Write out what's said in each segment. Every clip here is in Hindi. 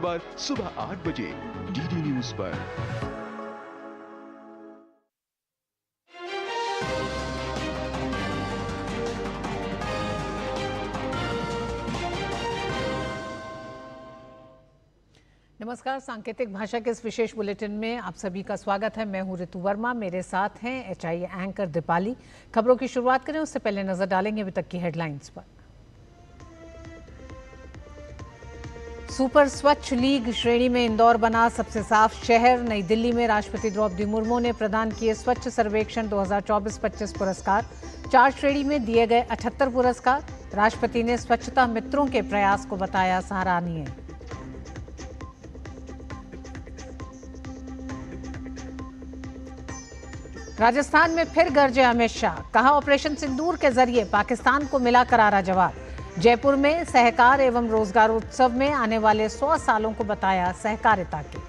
बार सुबह 8 बजे डीडी न्यूज पर। नमस्कार, सांकेतिक भाषा के इस विशेष बुलेटिन में आप सभी का स्वागत है। मैं हूं ऋतु वर्मा, मेरे साथ हैं एचआई एंकर दीपाली। खबरों की शुरुआत करें उससे पहले नजर डालेंगे अभी तक की हेडलाइंस पर। सुपर स्वच्छ लीग श्रेणी में इंदौर बना सबसे साफ शहर। नई दिल्ली में राष्ट्रपति द्रौपदी मुर्मू ने प्रदान किए स्वच्छ सर्वेक्षण 2024-25 पुरस्कार। 4 श्रेणी में दिए गए 78 पुरस्कार। राष्ट्रपति ने स्वच्छता मित्रों के प्रयास को बताया सराहनीय। राजस्थान में फिर गरजे अमित शाह, कहा ऑपरेशन सिंदूर के जरिए पाकिस्तान को मिला करारा जवाब। जयपुर में सहकार एवं रोजगार उत्सव में आने वाले 100 सालों को बताया सहकारिता के।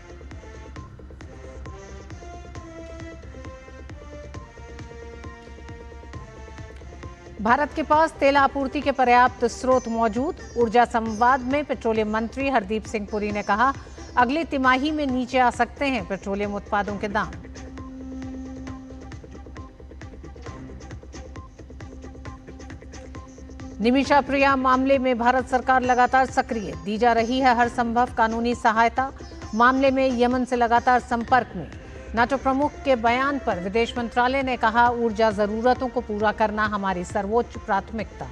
भारत के पास तेल आपूर्ति के पर्याप्त स्रोत मौजूद। ऊर्जा संवाद में पेट्रोलियम मंत्री हरदीप सिंह पुरी ने कहा अगली तिमाही में नीचे आ सकते हैं पेट्रोलियम उत्पादों के दाम। निमिषा प्रिया मामले में भारत सरकार लगातार सक्रिय, दी जा रही है हर संभव कानूनी सहायता। मामले में यमन से लगातार संपर्क में। नाटो प्रमुख के बयान पर विदेश मंत्रालय ने कहा ऊर्जा जरूरतों को पूरा करना हमारी सर्वोच्च प्राथमिकता।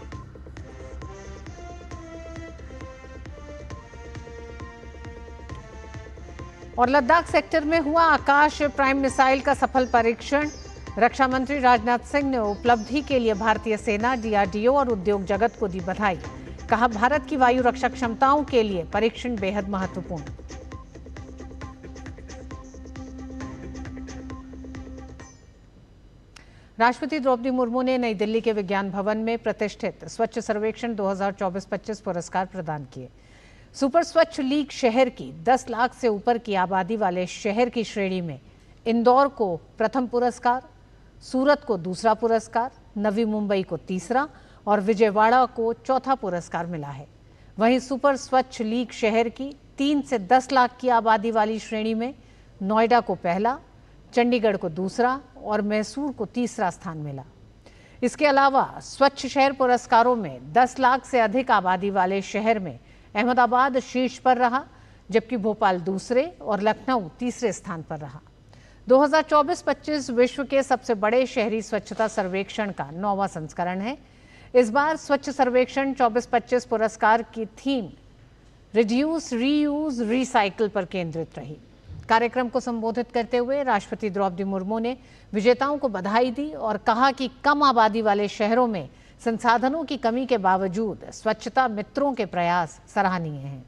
और लद्दाख सेक्टर में हुआ आकाश प्राइम मिसाइल का सफल परीक्षण। रक्षा मंत्री राजनाथ सिंह ने उपलब्धि के लिए भारतीय सेना, डीआरडीओ और उद्योग जगत को दी बधाई। कहा भारत की वायु रक्षा क्षमताओं के लिए परीक्षण बेहद महत्वपूर्ण। राष्ट्रपति द्रौपदी मुर्मू ने नई दिल्ली के विज्ञान भवन में प्रतिष्ठित स्वच्छ सर्वेक्षण 2024-25 पुरस्कार प्रदान किए। सुपर स्वच्छ लीग शहर की 10 लाख से ऊपर की आबादी वाले शहर की श्रेणी में इंदौर को प्रथम पुरस्कार, सूरत को दूसरा पुरस्कार, नवी मुंबई को तीसरा और विजयवाड़ा को चौथा पुरस्कार मिला है। वहीं सुपर स्वच्छ लीग शहर की 3 से 10 लाख की आबादी वाली श्रेणी में नोएडा को पहला, चंडीगढ़ को दूसरा और मैसूर को तीसरा स्थान मिला। इसके अलावा स्वच्छ शहर पुरस्कारों में 10 लाख से अधिक आबादी वाले शहर में अहमदाबाद शीर्ष पर रहा, जबकि भोपाल दूसरे और लखनऊ तीसरे स्थान पर रहा। 2024-25 विश्व के सबसे बड़े शहरी स्वच्छता सर्वेक्षण का 9वां संस्करण है। इस बार स्वच्छ सर्वेक्षण 24-25 पुरस्कार की थीम रिड्यूस, रीयूज, रिसाइकिल पर केंद्रित रही। कार्यक्रम को संबोधित करते हुए राष्ट्रपति द्रौपदी मुर्मू ने विजेताओं को बधाई दी और कहा कि कम आबादी वाले शहरों में संसाधनों की कमी के बावजूद स्वच्छता मित्रों के प्रयास सराहनीय हैं।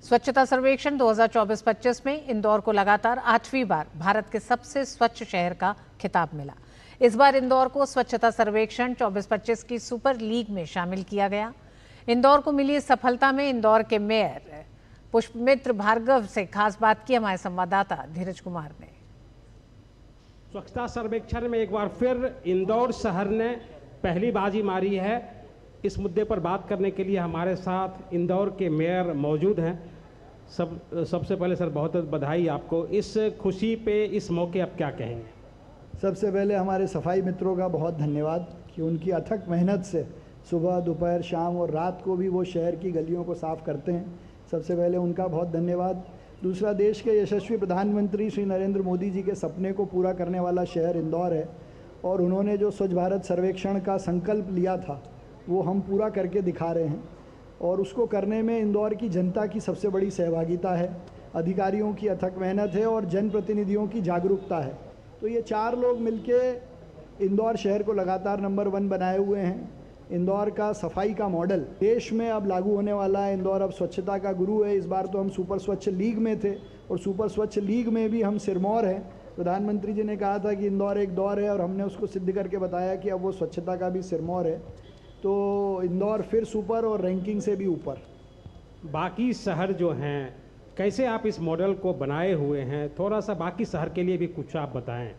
स्वच्छता सर्वेक्षण 2024-25 में इंदौर को लगातार 8वीं बार भारत के सबसे स्वच्छ शहर का खिताब मिला। इस बार इंदौर को स्वच्छता सर्वेक्षण 24-25 की सुपर लीग में शामिल किया गया। इंदौर को मिली सफलता में इंदौर के मेयर पुष्पमित्र भार्गव से खास बात की हमारे संवाददाता धीरज कुमार ने। स्वच्छता सर्वेक्षण में एक बार फिर इंदौर शहर ने पहली बाजी मारी है। इस मुद्दे पर बात करने के लिए हमारे साथ इंदौर के मेयर मौजूद हैं। सबसे पहले सर बहुत बहुत बधाई आपको। इस खुशी पे इस मौके आप क्या कहेंगे? सबसे पहले हमारे सफाई मित्रों का बहुत धन्यवाद कि उनकी अथक मेहनत से सुबह, दोपहर, शाम और रात को भी वो शहर की गलियों को साफ़ करते हैं। सबसे पहले उनका बहुत धन्यवाद। दूसरा, देश के यशस्वी प्रधानमंत्री श्री नरेंद्र मोदी जी के सपने को पूरा करने वाला शहर इंदौर है और उन्होंने जो स्वच्छ भारत सर्वेक्षण का संकल्प लिया था वो हम पूरा करके दिखा रहे हैं और उसको करने में इंदौर की जनता की सबसे बड़ी सहभागिता है, अधिकारियों की अथक मेहनत है और जनप्रतिनिधियों की जागरूकता है। तो ये 4 लोग मिलके इंदौर शहर को लगातार नंबर 1 बनाए हुए हैं। इंदौर का सफाई का मॉडल देश में अब लागू होने वाला है। इंदौर अब स्वच्छता का गुरु है। इस बार तो हम सुपर स्वच्छ लीग में थे और सुपर स्वच्छ लीग में भी हम सिरमौर हैं। प्रधानमंत्री जी ने कहा था कि इंदौर एक दौर है और हमने उसको सिद्ध करके बताया कि अब वो स्वच्छता का भी सिरमौर है। तो इंदौर फिर सुपर और रैंकिंग से भी ऊपर। बाकी शहर जो हैं, कैसे आप इस मॉडल को बनाए हुए हैं? थोड़ा सा बाकी शहर के लिए भी कुछ आप बताएं।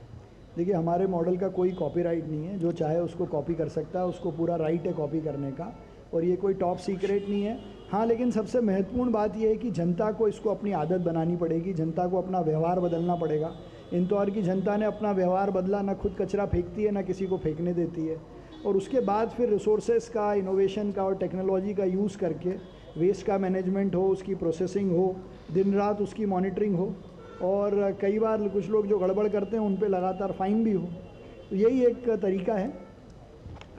देखिए, हमारे मॉडल का कोई कॉपीराइट नहीं है। जो चाहे उसको कॉपी कर सकता है, उसको पूरा राइट है कॉपी करने का। और ये कोई टॉप सीक्रेट नहीं है। हाँ, लेकिन सबसे महत्वपूर्ण बात यह है कि जनता को इसको अपनी आदत बनानी पड़ेगी, जनता को अपना व्यवहार बदलना पड़ेगा। इंदौर की जनता ने अपना व्यवहार बदला, ना खुद कचरा फेंकती है ना किसी को फेंकने देती है, और उसके बाद फिर रिसोर्सेज का, इनोवेशन का और टेक्नोलॉजी का यूज़ करके वेस्ट का मैनेजमेंट हो, उसकी प्रोसेसिंग हो, दिन रात उसकी मॉनिटरिंग हो, और कई बार कुछ लोग जो गड़बड़ करते हैं उन पे लगातार फाइन भी हो। तो यही एक तरीका है।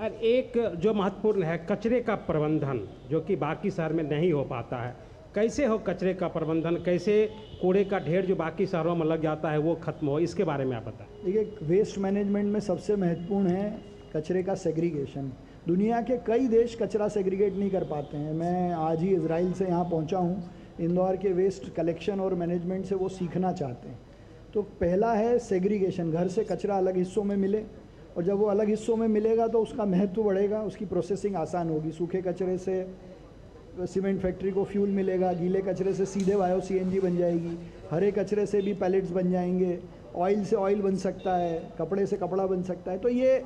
और एक जो महत्वपूर्ण है, कचरे का प्रबंधन, जो कि बाकी शहर में नहीं हो पाता है। कैसे हो कचरे का प्रबंधन, कैसे कूड़े का ढेर जो बाकी शहरों में लग जाता है वो खत्म हो, इसके बारे में आप बताएं। देखिए, वेस्ट मैनेजमेंट में सबसे महत्वपूर्ण है कचरे का सेग्रीगेशन। दुनिया के कई देश कचरा सेग्रीगेट नहीं कर पाते हैं। मैं आज ही इजराइल से यहाँ पहुँचा हूँ। इंदौर के वेस्ट कलेक्शन और मैनेजमेंट से वो सीखना चाहते हैं। तो पहला है सेग्रीगेशन, घर से कचरा अलग हिस्सों में मिले, और जब वो अलग हिस्सों में मिलेगा तो उसका महत्व बढ़ेगा, उसकी प्रोसेसिंग आसान होगी। सूखे कचरे से सीमेंट फैक्ट्री को फ्यूल मिलेगा, गीले कचरे से सीधे बायो सीएनजी बन जाएगी, हरे कचरे से भी पैलेट्स बन जाएंगे, ऑयल से ऑयल बन सकता है, कपड़े से कपड़ा बन सकता है। तो ये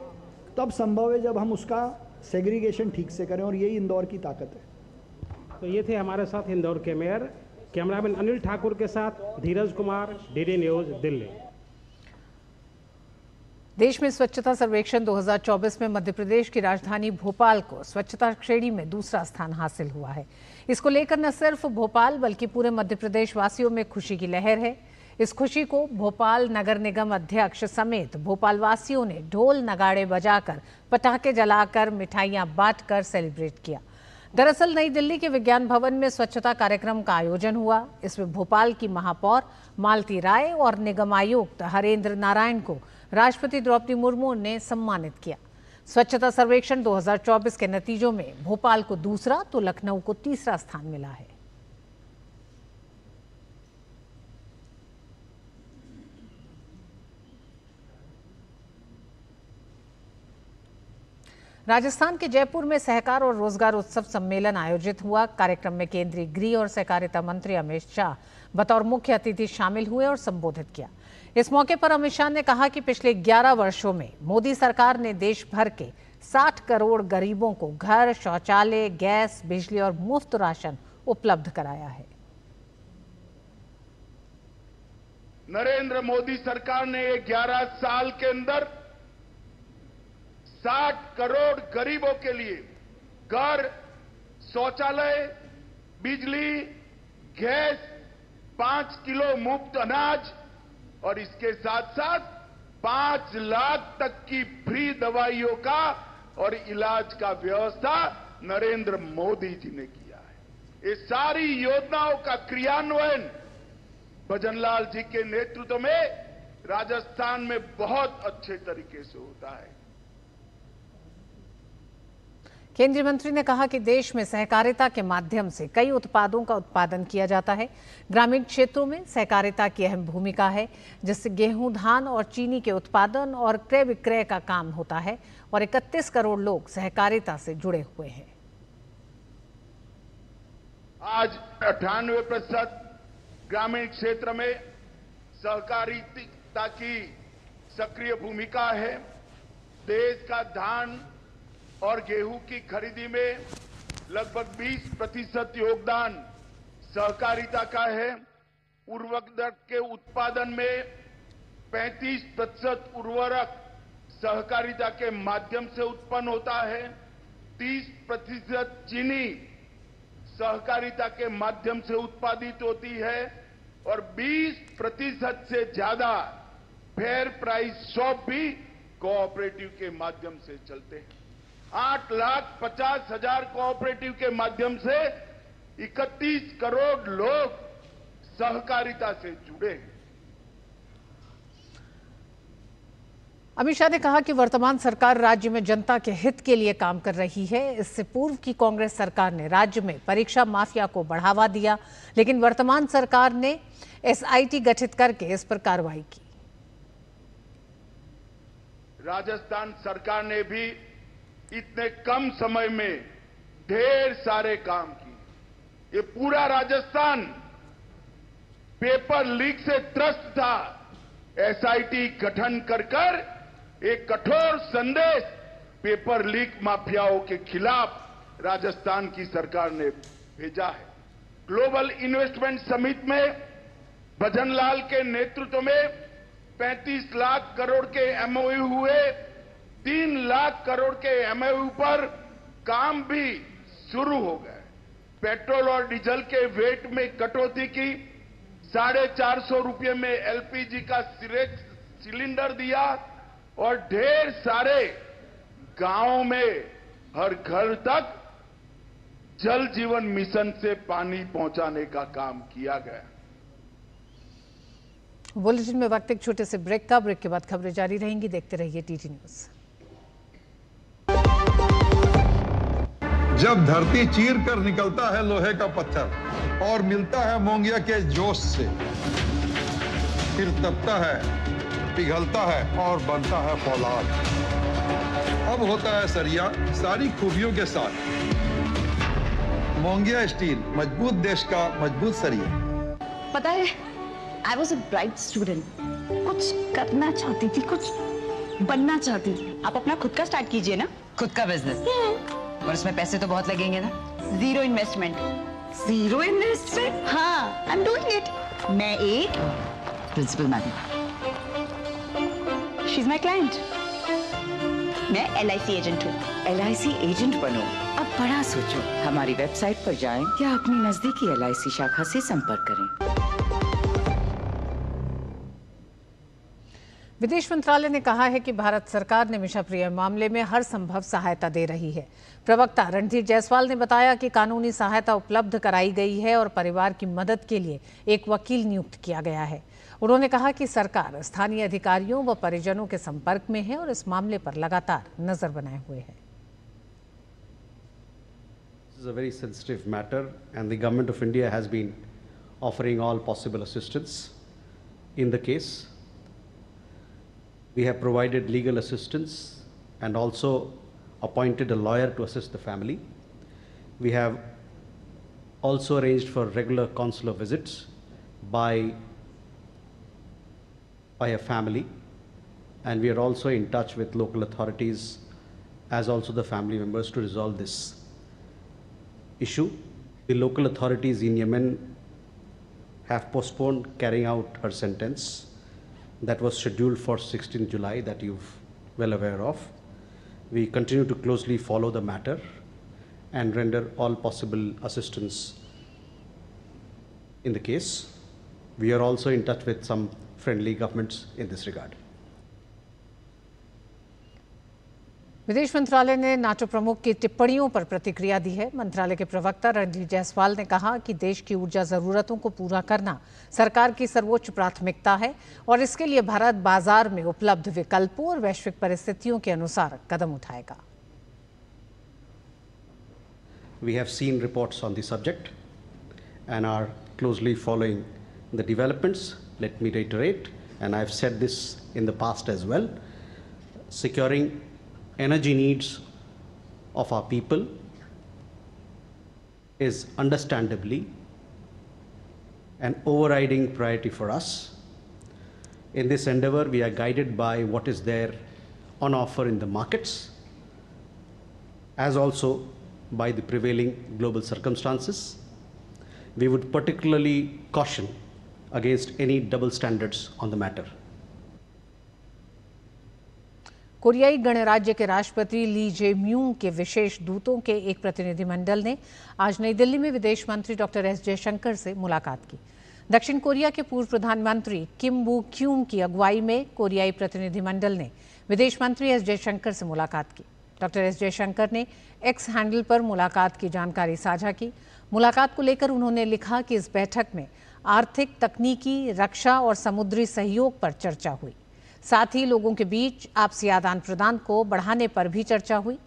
तब संभव है जब हम उसका सेग्रीगेशन ठीक से करें, और यही इंदौर की ताकत है। तो ये थे हमारे साथ इंदौर के मेयर। कैमरामैन अनिल ठाकुर के साथ धीरज कुमार, डीडी न्यूज़, दिल्ली। देश में स्वच्छता सर्वेक्षण 2024 में मध्य प्रदेश की राजधानी भोपाल को स्वच्छता श्रेणी में दूसरा स्थान हासिल हुआ है। इसको लेकर न सिर्फ भोपाल बल्कि पूरे मध्य प्रदेश वासियों में खुशी की लहर है। इस खुशी को भोपाल नगर निगम अध्यक्ष समेत भोपाल वासियों ने ढोल नगाड़े बजाकर, पटाखे जलाकर, मिठाइयां बांटकर सेलिब्रेट किया। दरअसल नई दिल्ली के विज्ञान भवन में स्वच्छता कार्यक्रम का आयोजन हुआ। इसमें भोपाल की महापौर मालती राय और निगम आयुक्त हरेंद्र नारायण को राष्ट्रपति द्रौपदी मुर्मू ने सम्मानित किया। स्वच्छता सर्वेक्षण 2024 के नतीजों में भोपाल को दूसरा तो लखनऊ को तीसरा स्थान मिला है। राजस्थान के जयपुर में सहकार और रोजगार उत्सव सम्मेलन आयोजित हुआ। कार्यक्रम में केंद्रीय गृह और सहकारिता मंत्री अमित शाह बतौर मुख्य अतिथि शामिल हुए और संबोधित किया। इस मौके पर अमित शाह ने कहा कि पिछले 11 वर्षों में मोदी सरकार ने देश भर के 60 करोड़ गरीबों को घर, शौचालय, गैस, बिजली और मुफ्त राशन उपलब्ध कराया है। नरेंद्र मोदी सरकार ने 11 साल के अंदर 60 करोड़ गरीबों के लिए घर, शौचालय, बिजली, गैस, 5 किलो मुफ्त अनाज और इसके साथ साथ 5 लाख तक की फ्री दवाइयों का और इलाज का व्यवस्था नरेंद्र मोदी जी ने किया है। इस सारी योजनाओं का क्रियान्वयन भजनलाल जी के नेतृत्व में राजस्थान में बहुत अच्छे तरीके से होता है। केंद्रीय मंत्री ने कहा कि देश में सहकारिता के माध्यम से कई उत्पादों का उत्पादन किया जाता है। ग्रामीण क्षेत्रों में सहकारिता की अहम भूमिका है, जिससे गेहूं, धान और चीनी के उत्पादन और क्रय विक्रय का काम होता है और 31 करोड़ लोग सहकारिता से जुड़े हुए हैं। आज 98% ग्रामीण क्षेत्र में सहकारिता की सक्रिय भूमिका है। देश का धान और गेहूं की खरीदी में लगभग 20% योगदान सहकारिता का है। उर्वरक के उत्पादन में 35% उर्वरक सहकारिता के माध्यम से उत्पन्न होता है। 30% चीनी सहकारिता के माध्यम से उत्पादित होती है और 20% से ज्यादा फेयर प्राइस शॉप भी कोऑपरेटिव के माध्यम से चलते हैं। 8,50,000 कोऑपरेटिव के माध्यम से 31 करोड़ लोग सहकारिता से जुड़े हैं। अमित शाह ने कहा कि वर्तमान सरकार राज्य में जनता के हित के लिए काम कर रही है। इससे पूर्व की कांग्रेस सरकार ने राज्य में परीक्षा माफिया को बढ़ावा दिया, लेकिन वर्तमान सरकार ने एसआईटी गठित करके इस पर कार्रवाई की। राजस्थान सरकार ने भी इतने कम समय में ढेर सारे काम किए। ये पूरा राजस्थान पेपर लीक से त्रस्त था। एसआईटी गठन कर एक कठोर संदेश पेपर लीक माफियाओं के खिलाफ राजस्थान की सरकार ने भेजा है। ग्लोबल इन्वेस्टमेंट समिट में भजनलाल के नेतृत्व में 35 लाख करोड़ के एमओयू हुए। 3 लाख करोड़ के एमओयू पर काम भी शुरू हो गए। पेट्रोल और डीजल के वेट में कटौती की, 450 रुपये में एलपीजी का सिलेंडर दिया और ढेर सारे गांवों में हर घर तक जल जीवन मिशन से पानी पहुंचाने का काम किया गया। बुलेटिन में वक्त एक छोटे से ब्रेक का। ब्रेक के बाद खबरें जारी रहेंगी। देखते रहिए टीटी न्यूज। जब धरती चीर कर निकलता है लोहे का पत्थर और मिलता है मोंगिया के जोश से, फिर तपता है, पिघलता है और बनता है फौलाद। अब होता है सरिया सारी खूबियों के साथ। मोंगिया स्टील, मजबूत देश का मजबूत सरिया। पता है, I was a bright student. कुछ करना चाहती थी, कुछ बनना चाहती थी। आप अपना खुद का स्टार्ट कीजिए ना। खुद का बिजनेस? और इसमें पैसे तो बहुत लगेंगे ना? Zero investment. Zero investment? हाँ, आई एम डूइंग इट। मैं एक principal madam. She is my client. मैं LIC एजेंट हूँ। LIC एजेंट बनो? अब बड़ा सोचो। हमारी वेबसाइट पर जाएं या अपनी नजदीकी LIC शाखा से संपर्क करें। विदेश मंत्रालय ने कहा है कि भारत सरकार ने मिशा प्रिया मामले में हर संभव सहायता दे रही है। प्रवक्ता रणधीर जायसवाल ने बताया कि कानूनी सहायता उपलब्ध कराई गई है और परिवार की मदद के लिए एक वकील नियुक्त किया गया है। उन्होंने कहा कि सरकार स्थानीय अधिकारियों व परिजनों के संपर्क में है और इस मामले पर लगातार नजर बनाए हुए है। This is a very sensitive matter and the government of India has been offering all possible assistance in the case. We have provided legal assistance and also appointed a lawyer to assist the family. We have also arranged for regular consular visits by a family, and we are also in touch with local authorities as also the family members to resolve this issue. The local authorities in Yemen have postponed carrying out her sentence that was scheduled for 16 July that you're well aware of. We continue to closely follow the matter and render all possible assistance in the case. We are also in touch with some friendly governments in this regard. विदेश मंत्रालय ने नाटो प्रमुख की टिप्पणियों पर प्रतिक्रिया दी है। मंत्रालय के प्रवक्ता रणधीर जायसवाल ने कहा कि देश की ऊर्जा जरूरतों को पूरा करना सरकार की सर्वोच्च प्राथमिकता है और इसके लिए भारत बाजार में उपलब्ध विकल्पों और वैश्विक परिस्थितियों के अनुसार कदम उठाएगा। We have seen reports on the subject and are closely following the developments. Let me reiterate, and I've said this in the past as well, securing energy needs of our people is understandably an overriding priority for us. In this endeavor, we are guided by what is there on offer in the markets, as also by the prevailing global circumstances. We would particularly caution against any double standards on the matter. कोरियाई गणराज्य के राष्ट्रपति ली जे म्यूंग के विशेष दूतों के एक प्रतिनिधिमंडल ने आज नई दिल्ली में विदेश मंत्री डॉक्टर एस जयशंकर से मुलाकात की। दक्षिण कोरिया के पूर्व प्रधानमंत्री किम बू क्यूम की अगुवाई में कोरियाई प्रतिनिधिमंडल ने विदेश मंत्री एस जयशंकर से मुलाकात की। डॉक्टर एस जयशंकर ने एक्स हैंडल पर मुलाकात की जानकारी साझा की। मुलाकात को लेकर उन्होंने लिखा कि इस बैठक में आर्थिक, तकनीकी, रक्षा और समुद्री सहयोग पर चर्चा हुई। साथ ही लोगों के बीच आपसी आदान प्रदान को बढ़ाने पर भी चर्चा हुई।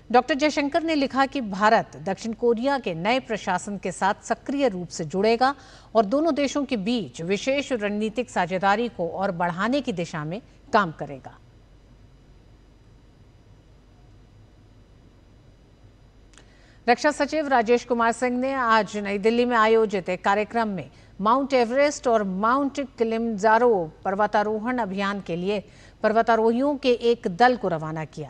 डॉक्टर जयशंकर ने लिखा कि भारत दक्षिण कोरिया के नए प्रशासन के साथ सक्रिय रूप से जुड़ेगा और दोनों देशों के बीच विशेष रणनीतिक साझेदारी को और बढ़ाने की दिशा में काम करेगा। रक्षा सचिव राजेश कुमार सिंह ने आज नई दिल्ली में आयोजित एक कार्यक्रम में माउंट एवरेस्ट और माउंट किलिमंजारो पर्वतारोहण अभियान के लिए पर्वतारोहियों के एक दल को रवाना किया।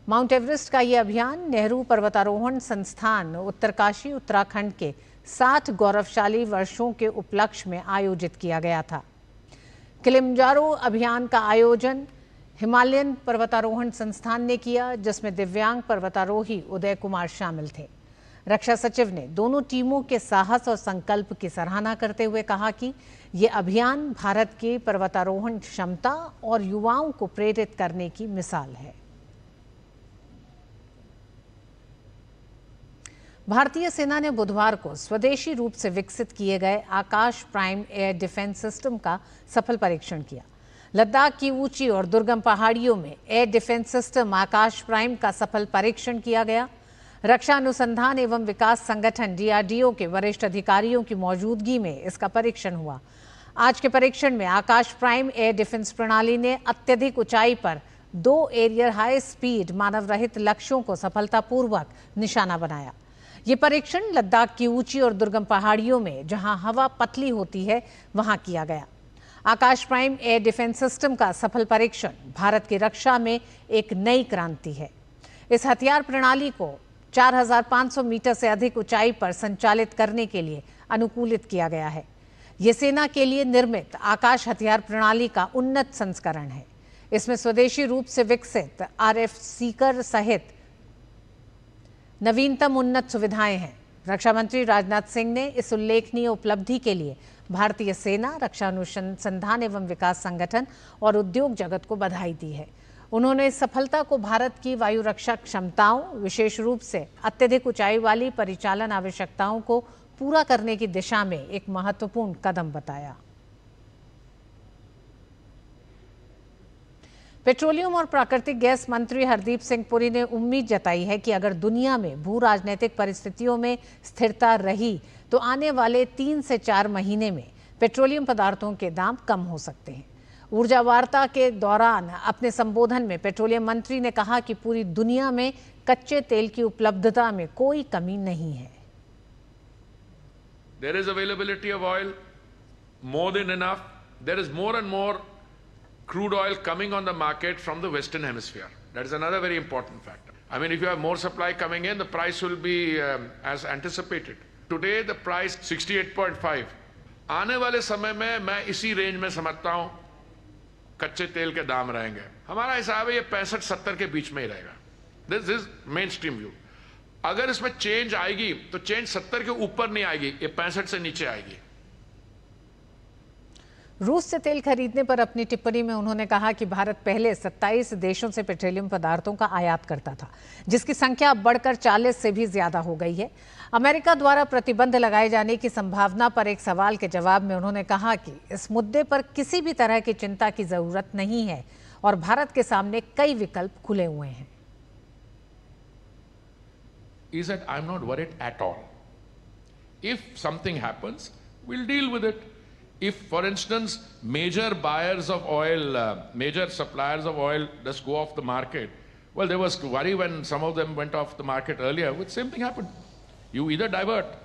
माउंट एवरेस्ट का ये अभियान नेहरू पर्वतारोहण संस्थान उत्तरकाशी उत्तराखंड के 60 गौरवशाली वर्षों के उपलक्ष्य में आयोजित किया गया था। किलिमंजारो अभियान का आयोजन हिमालयन पर्वतारोहण संस्थान ने किया, जिसमें दिव्यांग पर्वतारोही उदय कुमार शामिल थे। रक्षा सचिव ने दोनों टीमों के साहस और संकल्प की सराहना करते हुए कहा कि ये अभियान भारत की पर्वतारोहण क्षमता और युवाओं को प्रेरित करने की मिसाल है। भारतीय सेना ने बुधवार को स्वदेशी रूप से विकसित किए गए आकाश प्राइम एयर डिफेंस सिस्टम का सफल परीक्षण किया। लद्दाख की ऊंची और दुर्गम पहाड़ियों में एयर डिफेंस सिस्टम आकाश प्राइम का सफल परीक्षण किया गया। रक्षा अनुसंधान एवं विकास संगठन DRDO के वरिष्ठ अधिकारियों की मौजूदगी में इसका परीक्षण हुआ। आज के परीक्षण में आकाश प्राइम एयर डिफेंस प्रणाली ने अत्यधिक ऊंचाई पर 2 एरियर हाई स्पीड मानव रहित लक्ष्यों को सफलतापूर्वक निशाना बनाया। ये परीक्षण लद्दाख की ऊंची और दुर्गम पहाड़ियों में जहां हवा पतली होती है वहां किया गया। आकाश प्राइम एयर डिफेंस सिस्टम का सफल परीक्षण भारत की रक्षा में एक नई क्रांति है। इस हथियार प्रणाली को 4500 मीटर से अधिक ऊंचाई पर संचालित करने के लिए अनुकूलित किया गया है। ये सेना के लिए निर्मित आकाश हथियार प्रणाली का उन्नत संस्करण है। इसमें स्वदेशी रूप से विकसित RF सीकर सहित नवीनतम उन्नत सुविधाएं हैं। रक्षा मंत्री राजनाथ सिंह ने इस उल्लेखनीय उपलब्धि के लिए भारतीय सेना, रक्षा अनुसंधान एवं विकास संगठन और उद्योग जगत को बधाई दी है। उन्होंने इस सफलता को भारत की वायु रक्षा क्षमताओं, विशेष रूप से अत्यधिक ऊंचाई वाली परिचालन आवश्यकताओं को पूरा करने की दिशा में एक महत्वपूर्ण कदम बताया। पेट्रोलियम और प्राकृतिक गैस मंत्री हरदीप सिंह पुरी ने उम्मीद जताई है कि अगर दुनिया में भू राजनीतिक परिस्थितियों में स्थिरता रही तो आने वाले 3 से 4 महीने में पेट्रोलियम पदार्थों के दाम कम हो सकते हैं। ऊर्जा वार्ता के दौरान अपने संबोधन में पेट्रोलियम मंत्री ने कहा कि पूरी दुनिया में कच्चे तेल की उपलब्धता में कोई कमी नहीं है। There is availability of oil, more than enough. There is more and more crude oil coming on the market from the Western Hemisphere. That is another very important factor. I mean, if you have more supply coming in, the price will be as anticipated. Today, the price 68.5. आने वाले समय में मैं इसी रेंज में समझता हूं कच्चे तेल के दाम रहेंगे। हमारा हिसाब है ये 65-70 के बीच में ही रहेगा। This is main stream view. अगर इसमें चेंज आएगी तो चेंज 70 के ऊपर नहीं आएगी, ये 65 से नीचे आएगी। रूस से तेल खरीदने पर अपनी टिप्पणी में उन्होंने कहा कि भारत पहले 27 देशों से पेट्रोलियम पदार्थों का आयात करता था, जिसकी संख्या अब बढ़कर 40 से भी ज्यादा हो गई है। अमेरिका द्वारा प्रतिबंध लगाए जाने की संभावना पर एक सवाल के जवाब में उन्होंने कहा कि इस मुद्दे पर किसी भी तरह की चिंता की जरूरत नहीं है और भारत के सामने कई विकल्प खुले हुए हैं। He said, I'm not worried at all. If something happens, we'll deal with it. If, for instance, major buyers of oil, major suppliers of oil just go off the market, well, there was worry when some of them went off the market earlier. The same thing happened. You either divert.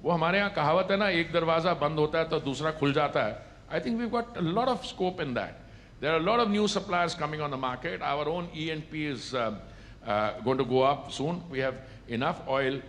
वो हमारे यहाँ कहावत है ना, एक दरवाजा बंद होता है तो दूसरा खुल जाता है. I think we've got a lot of scope in that. There are a lot of new suppliers coming on the market. Our own E&P is going to go up soon. We have enough oil.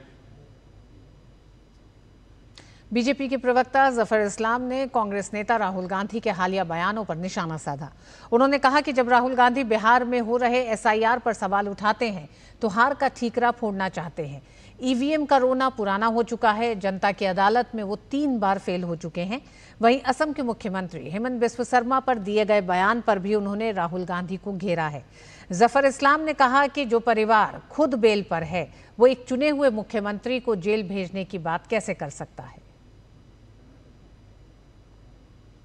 BJP के प्रवक्ता जफर इस्लाम ने कांग्रेस नेता राहुल गांधी के हालिया बयानों पर निशाना साधा। उन्होंने कहा कि जब राहुल गांधी बिहार में हो रहे SIR पर सवाल उठाते हैं तो हार का ठीकरा फोड़ना चाहते हैं। EVM का रोना पुराना हो चुका है। जनता की अदालत में वो 3 बार फेल हो चुके हैं। वहीं असम के मुख्यमंत्री हेमंत बिस्व शर्मा पर दिए गए बयान पर भी उन्होंने राहुल गांधी को घेरा है। जफर इस्लाम ने कहा कि जो परिवार खुद बेल पर है वो एक चुने हुए मुख्यमंत्री को जेल भेजने की बात कैसे कर सकता है।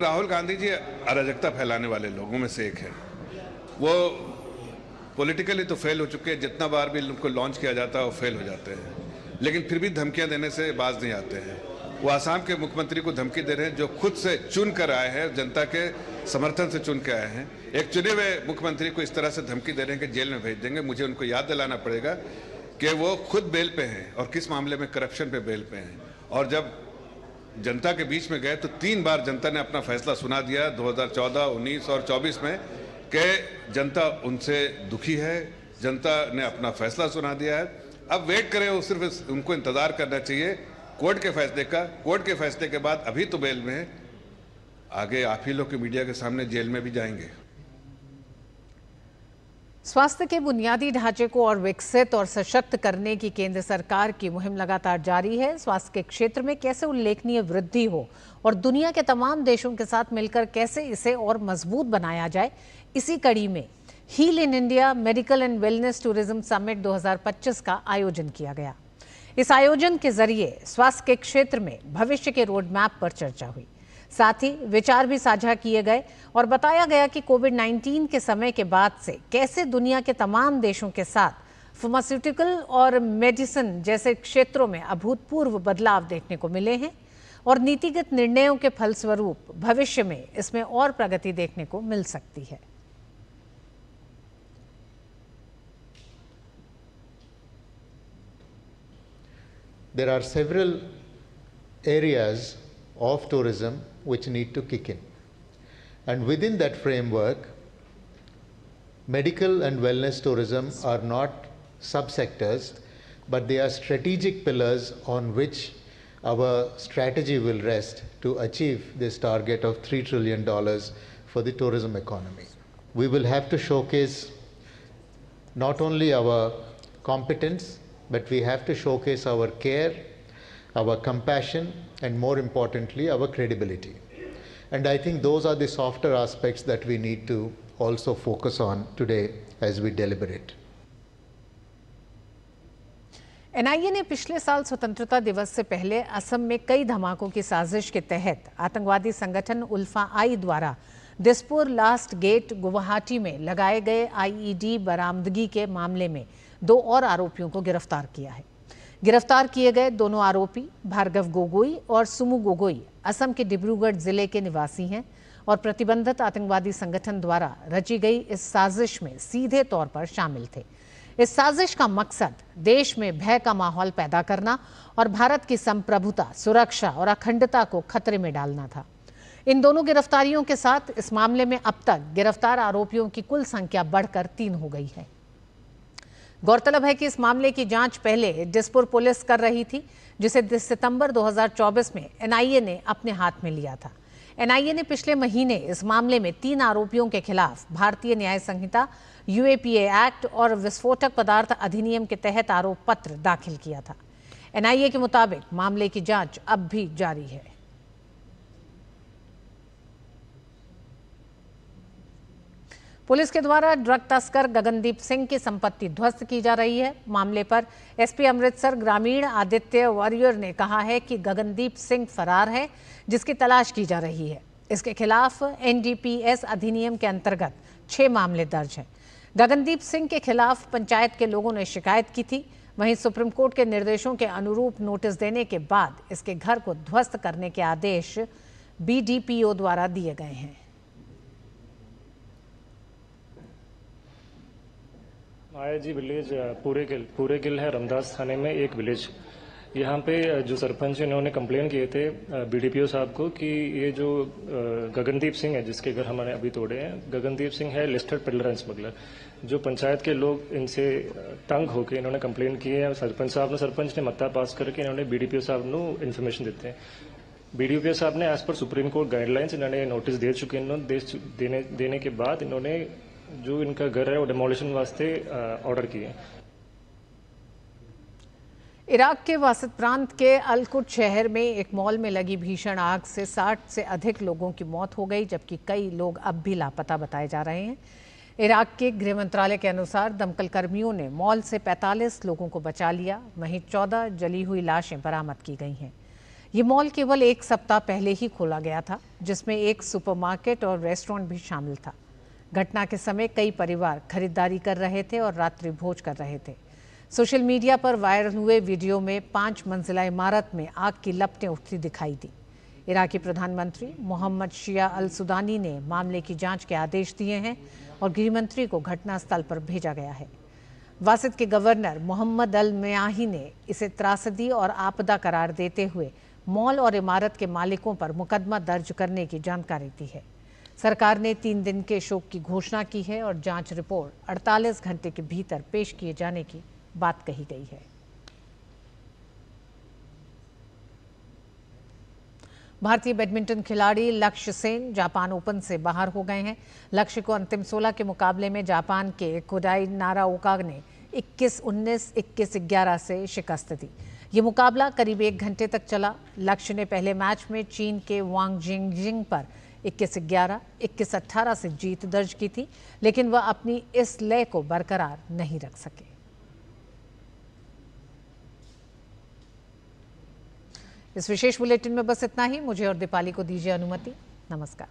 राहुल गांधी जी अराजकता फैलाने वाले लोगों में से एक है। वो पॉलिटिकली तो फेल हो चुके हैं, जितना बार भी उनको लॉन्च किया जाता है वो फेल हो जाते हैं, लेकिन फिर भी धमकियां देने से बाज नहीं आते हैं। वो आसाम के मुख्यमंत्री को धमकी दे रहे हैं जो खुद से चुन कर आए हैं, जनता के समर्थन से चुन के आए हैं। एक चुने हुए मुख्यमंत्री को इस तरह से धमकी दे रहे हैं कि जेल में भेज देंगे। मुझे उनको याद दिलाना पड़ेगा कि वो खुद बेल पे हैं और किस मामले में करप्शन पे बेल पे हैं। और जब जनता के बीच में गए तो 3 बार जनता ने अपना फैसला सुना दिया 2014, 19 और 24 में कि जनता उनसे दुखी है, जनता ने अपना फैसला सुना दिया है। अब वेट करें, वो सिर्फ उनको इंतजार करना चाहिए कोर्ट के फैसले का। कोर्ट के फैसले के बाद अभी तो बेल में है, आगे आप ही लोग के मीडिया के सामने जेल में भी जाएंगे। स्वास्थ्य के बुनियादी ढांचे को और विकसित और सशक्त करने की केंद्र सरकार की मुहिम लगातार जारी है। स्वास्थ्य के क्षेत्र में कैसे उल्लेखनीय वृद्धि हो और दुनिया के तमाम देशों के साथ मिलकर कैसे इसे और मजबूत बनाया जाए, इसी कड़ी में heal in India medical and wellness tourism summit 2025 का आयोजन किया गया। इस आयोजन के जरिए स्वास्थ्य के क्षेत्र में भविष्य के रोड मैप पर चर्चा हुई। साथ ही विचार भी साझा किए गए और बताया गया कि कोविड-19 के समय के बाद से कैसे दुनिया के तमाम देशों के साथ फार्मास्यूटिकल और मेडिसिन जैसे क्षेत्रों में अभूतपूर्व बदलाव देखने को मिले हैं और नीतिगत निर्णयों के फलस्वरूप भविष्य में इसमें और प्रगति देखने को मिल सकती है। There are several areas of tourism which need to kick in. And within that framework, medical and wellness tourism are not subsectors, but they are strategic pillars on which our strategy will rest to achieve this target of $3 trillion for the tourism economy. We will have to showcase not only our competence, but we have to showcase our care, our compassion, and more importantly, our credibility. And I think those are the softer aspects that we need to also focus on today as we deliberate. NIA ने पिछले साल स्वतंत्रता दिवस से पहले असम में कई धमाकों की साजिश के तहत आतंकवादी संगठन उल्फा आई द्वारा दिसपुर लास्ट गेट गुवाहाटी में लगाए गए आईईडी बरामदगी के मामले में 2 और आरोपियों को गिरफ्तार किया है। गिरफ्तार किए गए दोनों आरोपी भार्गव गोगोई और सुमु गोगोई असम के डिब्रूगढ़ जिले के निवासी हैं और प्रतिबंधित आतंकवादी संगठन द्वारा रची गई इस साजिश में सीधे तौर पर शामिल थे। इस साजिश का मकसद देश में भय का माहौल पैदा करना और भारत की संप्रभुता, सुरक्षा और अखंडता को खतरे में डालना था। इन दोनों गिरफ्तारियों के साथ इस मामले में अब तक गिरफ्तार आरोपियों की कुल संख्या बढ़कर 3 हो गई है। गौरतलब है कि इस मामले की जांच पहले दिसपुर पुलिस कर रही थी, जिसे सितंबर 2024 में एनआईए ने अपने हाथ में लिया था। एनआईए ने पिछले महीने इस मामले में 3 आरोपियों के खिलाफ भारतीय न्याय संहिता, यूएपीए एक्ट और विस्फोटक पदार्थ अधिनियम के तहत आरोप पत्र दाखिल किया था। एनआईए के मुताबिक मामले की जांच अब भी जारी है। पुलिस के द्वारा ड्रग तस्कर गगनदीप सिंह की संपत्ति ध्वस्त की जा रही है। मामले पर एसपी अमृतसर ग्रामीण आदित्य वॉरियर ने कहा है कि गगनदीप सिंह फरार है, जिसकी तलाश की जा रही है। इसके खिलाफ एनडीपीएस अधिनियम के अंतर्गत 6 मामले दर्ज हैं। गगनदीप सिंह के खिलाफ पंचायत के लोगों ने शिकायत की थी। वहीं सुप्रीम कोर्ट के निर्देशों के अनुरूप नोटिस देने के बाद इसके घर को ध्वस्त करने के आदेश बीडीपीओ द्वारा दिए गए हैं। माया जी विलेज पूरे गिल है, रमदास थाने में एक विलेज। यहाँ पे जो सरपंच इन्होंने कंप्लेन किए थे बीडीपीओ साहब को कि ये जो गगनदीप सिंह है, जिसके घर हमारे अभी तोड़े हैं, गगनदीप सिंह है लिस्टेड पेडलर एंड स्मगलर। जो पंचायत के लोग इनसे तंग होकर इन्होंने कंप्लेन की है सरपंच ने मता पास करके इन्होंने बीडीपीओ साहब को इन्फॉर्मेशन देते हैं। बीडीपीओ साहब ने एज पर सुप्रीम कोर्ट गाइडलाइंस इन्होंने नोटिस दे चुके हैं। देने के बाद इन्होंने जो इनका घर है वो डिमोलिशन वास्ते ऑर्डर किए। इराक के वासित प्रांत के अलकुट शहर में एक मॉल में लगी भीषण आग से 60 से अधिक लोगों की मौत हो गई, जबकि कई लोग अब भी लापता बताए जा रहे हैं। इराक के गृह मंत्रालय के अनुसार दमकल कर्मियों ने मॉल से 45 लोगों को बचा लिया, वहीं 14 जली हुई लाशें बरामद की गई हैं। ये मॉल केवल 1 सप्ताह पहले ही खोला गया था, जिसमें एक सुपरमार्केट और रेस्टोरेंट भी शामिल था। घटना के समय कई परिवार खरीदारी कर रहे थे और रात्रि भोज कर रहे थे। सोशल मीडिया पर वायरल हुए वीडियो में 5 मंजिला इमारत में आग की लपटें उठती दिखाई दी। इराकी प्रधानमंत्री मोहम्मद शिया अल सुदानी ने मामले की जांच के आदेश दिए हैं और गृहमंत्री को घटनास्थल पर भेजा गया है। वासित के गवर्नर मोहम्मद अल मयाही ने इसे त्रासदी और आपदा करार देते हुए मॉल और इमारत के मालिकों पर मुकदमा दर्ज करने की जानकारी दी है। सरकार ने 3 दिन के शोक की घोषणा की है और जांच रिपोर्ट 48 घंटे के भीतर पेश किए जाने की बात कही गई है। भारतीय बैडमिंटन खिलाड़ी लक्ष्य सेन जापान ओपन से बाहर हो गए हैं। लक्ष्य को अंतिम 16 के मुकाबले में जापान के कोडाई नाराओका ने 21-19, 21-11 से शिकस्त दी। ये मुकाबला करीब 1 घंटे तक चला। लक्ष्य ने पहले मैच में चीन के वांग जिंगजिंग पर 21-11, 21-18 से जीत दर्ज की थी, लेकिन वह अपनी इस लय को बरकरार नहीं रख सके। इस विशेष बुलेटिन में बस इतना ही। मुझे और दीपाली को दीजिए अनुमति। नमस्कार।